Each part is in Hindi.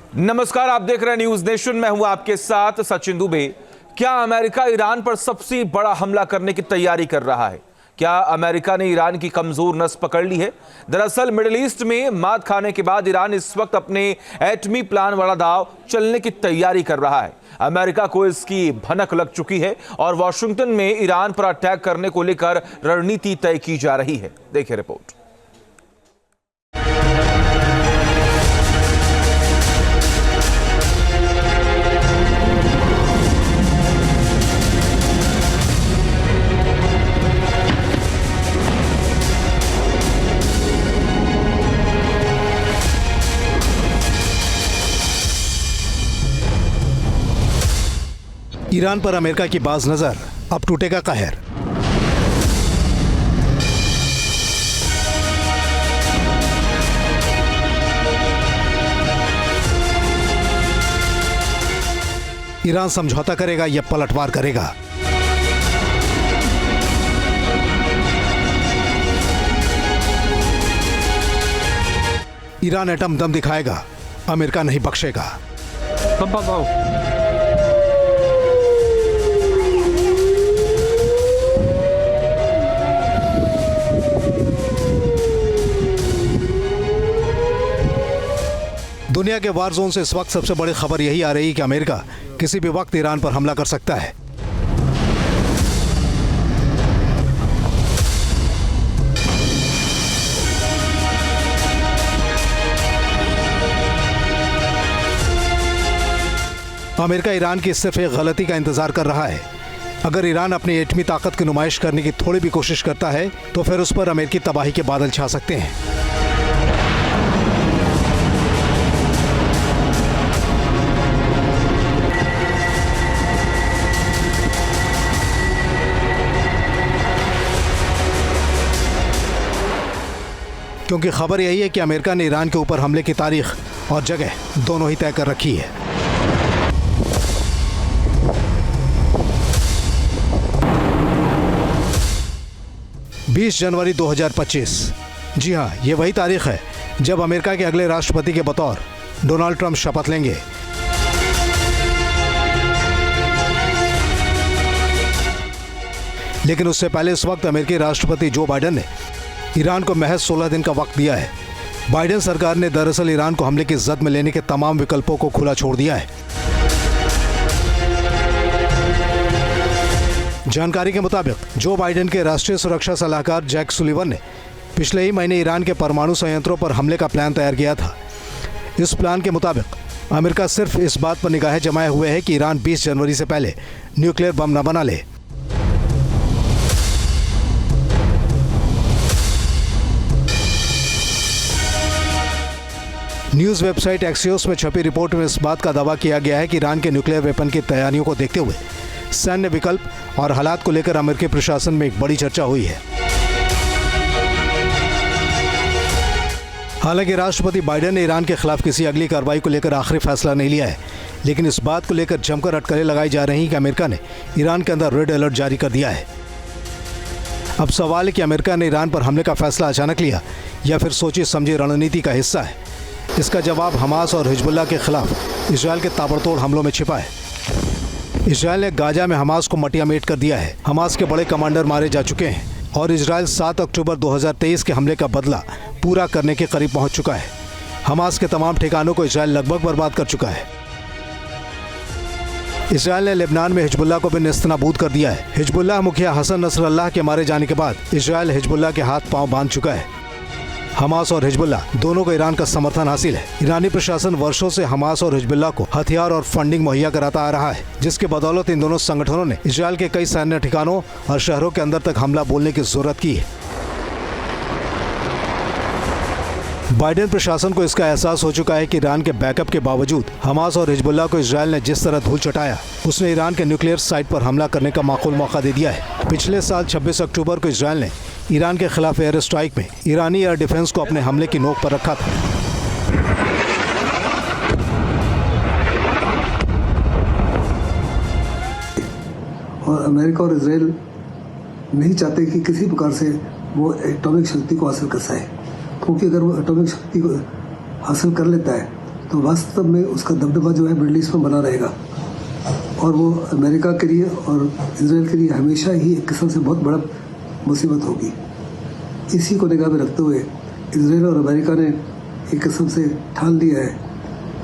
नमस्कार, आप देख रहे हैं न्यूज नेशन। मैं हूं आपके साथ सचिन दुबे। क्या अमेरिका ईरान पर सबसे बड़ा हमला करने की तैयारी कर रहा है? क्या अमेरिका ने ईरान की कमजोर नस पकड़ ली है? दरअसल मिडिल ईस्ट में मात खाने के बाद ईरान इस वक्त अपने एटमी प्लान वाला दांव चलने की तैयारी कर रहा है। अमेरिका को इसकी भनक लग चुकी है और वॉशिंगटन में ईरान पर अटैक करने को लेकर रणनीति तय की जा रही है। देखिए रिपोर्ट। ईरान पर अमेरिका की बाज नजर, अब टूटेगा कहर। ईरान समझौता करेगा या पलटवार करेगा? ईरान एटम दम दिखाएगा, अमेरिका नहीं बख्शेगा। दुनिया के वार जोन से इस वक्त सबसे बड़ी खबर यही आ रही है कि अमेरिका किसी भी वक्त ईरान पर हमला कर सकता है। अमेरिका ईरान की सिर्फ एक गलती का इंतजार कर रहा है। अगर ईरान अपनी एटमी ताकत की नुमाइश करने की थोड़ी भी कोशिश करता है तो फिर उस पर अमेरिकी तबाही के बादल छा सकते हैं। क्योंकि खबर यही है कि अमेरिका ने ईरान के ऊपर हमले की तारीख और जगह दोनों ही तय कर रखी है। बीस जनवरी 2025। जी हाँ, ये वही तारीख है जब अमेरिका के अगले राष्ट्रपति के बतौर डोनाल्ड ट्रंप शपथ लेंगे। लेकिन उससे पहले इस वक्त अमेरिकी राष्ट्रपति जो बाइडेन ने ईरान को महज 16 दिन का वक्त दिया है। बाइडेन सरकार ने दरअसल ईरान को हमले की जद में लेने के तमाम विकल्पों को खुला छोड़ दिया है। जानकारी के मुताबिक जो बाइडेन के राष्ट्रीय सुरक्षा सलाहकार जैक सुलिवन ने पिछले ही महीने ईरान के परमाणु संयंत्रों पर हमले का प्लान तैयार किया था। इस प्लान के मुताबिक अमेरिका सिर्फ इस बात पर निगाहें जमाए हुए है कि ईरान 20 जनवरी से पहले न्यूक्लियर बम न बना ले। न्यूज वेबसाइट एक्सियोस में छपी रिपोर्ट में इस बात का दावा किया गया है कि ईरान के न्यूक्लियर वेपन की तैयारियों को देखते हुए सैन्य विकल्प और हालात को लेकर अमेरिकी प्रशासन में एक बड़ी चर्चा हुई है। हालांकि राष्ट्रपति बाइडेन ने ईरान के खिलाफ किसी अगली कार्रवाई को लेकर आखिरी फैसला नहीं लिया है, लेकिन इस बात को लेकर जमकर अटकलें लगाई जा रही हैं कि अमेरिका ने ईरान के अंदर रेड अलर्ट जारी कर दिया है। अब सवाल है कि अमेरिका ने ईरान पर हमले का फैसला अचानक लिया या फिर सोची समझी रणनीति का हिस्सा है। इसका जवाब हमास और हिजबुल्लाह के खिलाफ इजरायल के ताबड़तोड़ हमलों में छिपा है। इजरायल ने गाजा में हमास को मटियामेट कर दिया है। हमास के बड़े कमांडर मारे जा चुके हैं और इजरायल 7 अक्टूबर 2023 के हमले का बदला पूरा करने के करीब पहुंच चुका है। हमास के तमाम ठिकानों को इजरायल लगभग बर्बाद कर चुका है। इजरायल ने लेबनान में हिजबुल्लाह को भी नेस्तनाबूद कर दिया है। हिजबुल्लाह मुखिया हसन नसरल्लाह के मारे जाने के बाद इजरायल हिजबुल्लाह के हाथ पांव बांध चुका है। हमास और हिजबुल्लाह दोनों को ईरान का समर्थन हासिल है। ईरानी प्रशासन वर्षों से हमास और हिजबुल्लाह को हथियार और फंडिंग मुहैया कराता आ रहा है, जिसके बदौलत इन दोनों संगठनों ने इजरायल के कई सैन्य ठिकानों और शहरों के अंदर तक हमला बोलने की जरूरत की है। बाइडेन प्रशासन को इसका एहसास हो चुका है कि ईरान के बैकअप के बावजूद हमास और हिजबुल्लाह को इजरायल ने जिस तरह धूल चटाया, उसने ईरान के न्यूक्लियर साइट पर हमला करने का माकूल मौका दे दिया है। पिछले साल 26 अक्टूबर को इजरायल ने ईरान के खिलाफ एयर स्ट्राइक में ईरानी एयर डिफेंस को अपने हमले की नोक पर रखा था। और अमेरिका और इजराइल नहीं चाहते कि किसी प्रकार से वो एटॉमिक शक्ति को हासिल कर सके, क्योंकि अगर वो एटॉमिक शक्ति को हासिल कर लेता है तो वास्तव में उसका दबदबा जो है मिडल ईस्ट में बना रहेगा और वो अमेरिका के लिए और इजराइल के लिए हमेशा ही एक किस्म से बहुत बड़ा मुसीबत होगी। इसी को निगाह में रखते हुए इजराइल और अमेरिका ने एक किस्म से ठान लिया है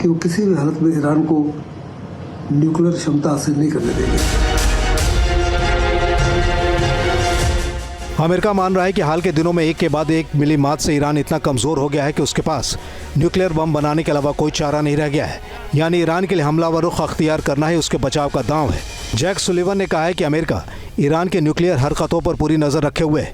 कि वो किसी भी हालत में ईरान को न्यूक्लियर क्षमता हासिल नहीं करने देंगे। अमेरिका मान रहा है कि हाल के दिनों में एक के बाद एक मिली मात से ईरान इतना कमजोर हो गया है कि उसके पास न्यूक्लियर बम बनाने के अलावा कोई चारा नहीं रह गया है। यानी ईरान के लिए हमला व रुख अख्तियार करना ही उसके बचाव का दांव है। जैक सुलिवन ने कहा है कि अमेरिका ईरान के न्यूक्लियर हरकतों पर पूरी नजर रखे हुए है।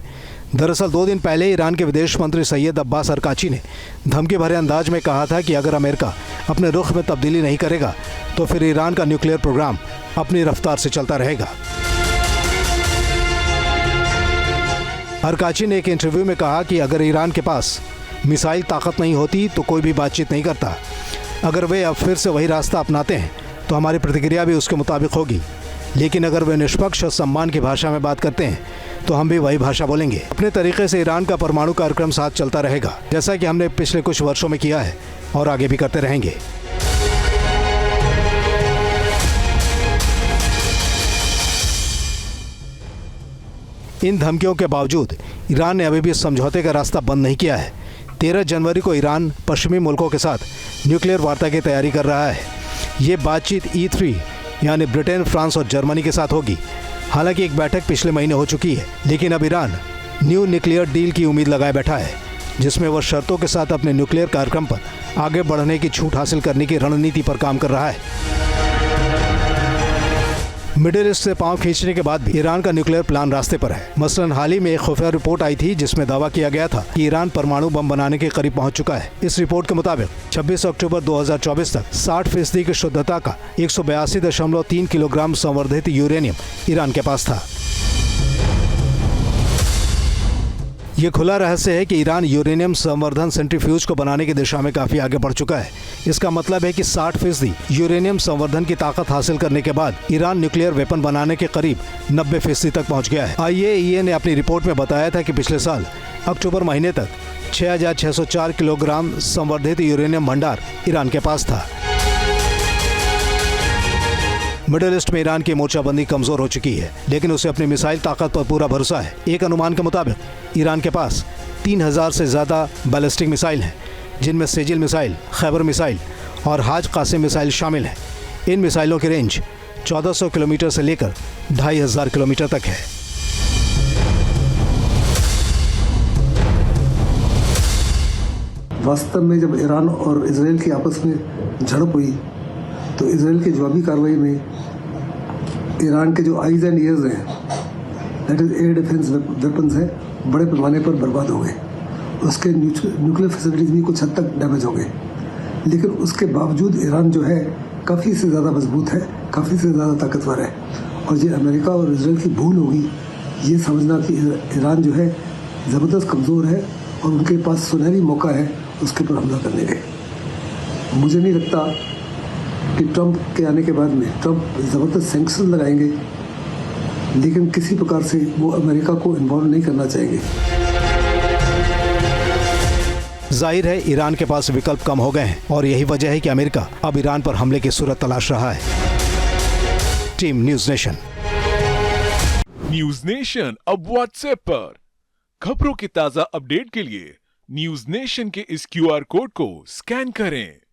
दरअसल 2 दिन पहले ईरान के विदेश मंत्री सैयद अब्बास अरकाची ने धमकी भरे अंदाज में कहा था कि अगर अमेरिका अपने रुख में तब्दीली नहीं करेगा तो फिर ईरान का न्यूक्लियर प्रोग्राम अपनी रफ्तार से चलता रहेगा। अरकाची ने एक इंटरव्यू में कहा कि अगर ईरान के पास मिसाइल ताकत नहीं होती तो कोई भी बातचीत नहीं करता। अगर वे अब फिर से वही रास्ता अपनाते हैं तो हमारी प्रतिक्रिया भी उसके मुताबिक होगी। लेकिन अगर वे निष्पक्ष और सम्मान की भाषा में बात करते हैं तो हम भी वही भाषा बोलेंगे। अपने तरीके से ईरान का परमाणु कार्यक्रम साथ चलता रहेगा, जैसा कि हमने पिछले कुछ वर्षों में किया है और आगे भी करते रहेंगे। इन धमकियों के बावजूद ईरान ने अभी भी समझौते का रास्ता बंद नहीं किया है। 13 जनवरी को ईरान पश्चिमी मुल्कों के साथ न्यूक्लियर वार्ता की तैयारी कर रहा है। ये बातचीत E3 यानी ब्रिटेन, फ्रांस और जर्मनी के साथ होगी। हालांकि एक बैठक पिछले महीने हो चुकी है, लेकिन अब ईरान न्यू न्यूक्लियर डील की उम्मीद लगाए बैठा है, जिसमें वह शर्तों के साथ अपने न्यूक्लियर कार्यक्रम पर आगे बढ़ने की छूट हासिल करने की रणनीति पर काम कर रहा है। मिडिल ईस्ट से पांव खींचने के बाद भी ईरान का न्यूक्लियर प्लान रास्ते पर है। मसलन हाल ही में एक खुफिया रिपोर्ट आई थी जिसमें दावा किया गया था कि ईरान परमाणु बम बनाने के करीब पहुंच चुका है। इस रिपोर्ट के मुताबिक 26 अक्टूबर 2024 तक 60% की शुद्धता का 182.3 किलोग्राम संवर्धित यूरेनियम ईरान के पास था। ये खुला रहस्य है कि ईरान यूरेनियम संवर्धन सेंट्रीफ्यूज को बनाने की दिशा में काफी आगे बढ़ चुका है। इसका मतलब है कि 60% यूरेनियम संवर्धन की ताकत हासिल करने के बाद ईरान न्यूक्लियर वेपन बनाने के करीब 90% तक पहुंच गया है। IAEA ने अपनी रिपोर्ट में बताया था कि पिछले साल अक्टूबर महीने तक 6,604 किलोग्राम संवर्धित यूरेनियम भंडार ईरान के पास था। मिडिल ईस्ट में ईरान की मोर्चाबंदी कमजोर हो चुकी है, लेकिन उसे अपनी मिसाइल ताकत पर पूरा भरोसा है। एक अनुमान के मुताबिक ईरान के पास 3000 से ज्यादा बैलिस्टिक मिसाइल हैं, जिनमें सेजिल मिसाइल, खैबर मिसाइल और हाज कासिम मिसाइल शामिल हैं। इन मिसाइलों की रेंज 1400 किलोमीटर से लेकर 2500 किलोमीटर तक है। वास्तव में जब ईरान और इजराइल की आपस में झड़प हुई तो इजराइल की जवाबी कार्रवाई में ईरान के जो आइज एंड ईयर्स हैं, that is air defence weapons हैं, बड़े पैमाने पर बर्बाद हो गए। उसके न्यूक्लियर फैसिलिटीज भी कुछ हद तक डैमेज हो गए। लेकिन उसके बावजूद ईरान जो है काफ़ी से ज़्यादा मजबूत है, काफ़ी से ज़्यादा ताकतवर है। और ये अमेरिका और इजराइल की भूल होगी ये समझना कि ईरान जो है ज़बरदस्त कमज़ोर है और उनके पास सुनहरी मौका है उसके ऊपर हमला करने का। मुझे नहीं लगता कि ट्रंप के आने के बाद में ट्रंप ज़बरदस्त सैंक्शन लगाएंगे, लेकिन किसी प्रकार से वो अमेरिका को इन्वॉल्व नहीं करना चाहेंगे। जाहिर है ईरान के पास विकल्प कम हो गए हैं और यही वजह है कि अमेरिका अब ईरान पर हमले की सूरत तलाश रहा है। Team news nation. News nation अब व्हाट्सएप पर खबरों की ताजा अपडेट के लिए न्यूज़ नेशन के इस QR कोड को स्कैन करें।